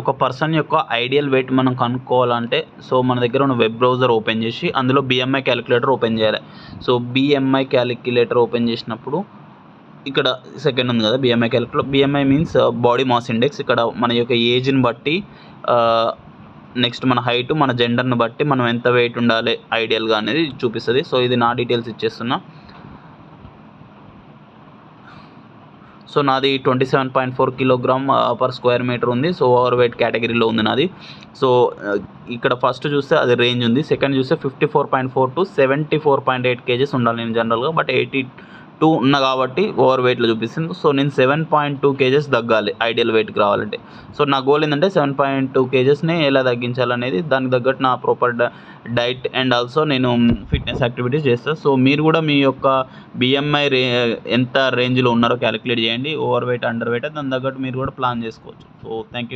ఒక పర్సన్ యొక్క ideal weight మనం కనుక్కోవాలంటే సో మన దగ్గర ఉన్న వెబ్ బ్రౌజర్ ఓపెన్ చేసి అందులో BMI క్యాలిక్యులేటర్ ఓపెన్ చేయాలి. సో BMI క్యాలిక్యులేటర్ ఓపెన్ చేసినప్పుడు ఇక్కడ సెకండ్ ఉంది కదా BMI calculator. BMI means body mass index. ఇక్కడ మన యొక్క ఏజ్ని బట్టి నెక్స్ట్ మన హైట్, మన జెండర్ని బట్టి మనం ఎంత వెయిట్ ఉండాలి ఐడియల్గా అనేది చూపిస్తుంది. సో ఇది నా డీటెయిల్స్ ఇచ్చేస్తున్నా. సో నాది 27.4 కిలోగ్రామ్ పర్ స్క్వేర్ మీటర్ ఉంది. సో ఓవర్ వెయిట్ కేటగిరీలో ఉంది నాది. సో ఇక్కడ ఫస్ట్ చూస్తే అది రేంజ్ ఉంది. సెకండ్ చూస్తే 54.4 to 74.8 kgs ఉండాలి నేను జనరల్గా, బట్ 82 ఉన్నా కాబట్టి ఓవర్ వెయిట్లో చూపిస్తుంది. సో నేను 7.2 kgs తగ్గాలి ఐడియల్ వెయిట్కి రావాలంటే. సో నా గోల్ ఏంటంటే 7.2 kgsని ఎలా తగ్గించాలనేది, దానికి తగ్గట్టు నా ప్రాపర్ డైట్ అండ్ ఆల్సో నేను ఫిట్నెస్ యాక్టివిటీస్ చేస్తాను. సో మీరు కూడా మీ యొక్క BMI ఎంత రేంజ్లో ఉన్నారో క్యాలిక్యులేట్ చేయండి, ఓవర్ వెయిట్ అండర్ వెయిట్, దాని తగ్గట్టు మీరు కూడా ప్లాన్ చేసుకోవచ్చు. So thank you.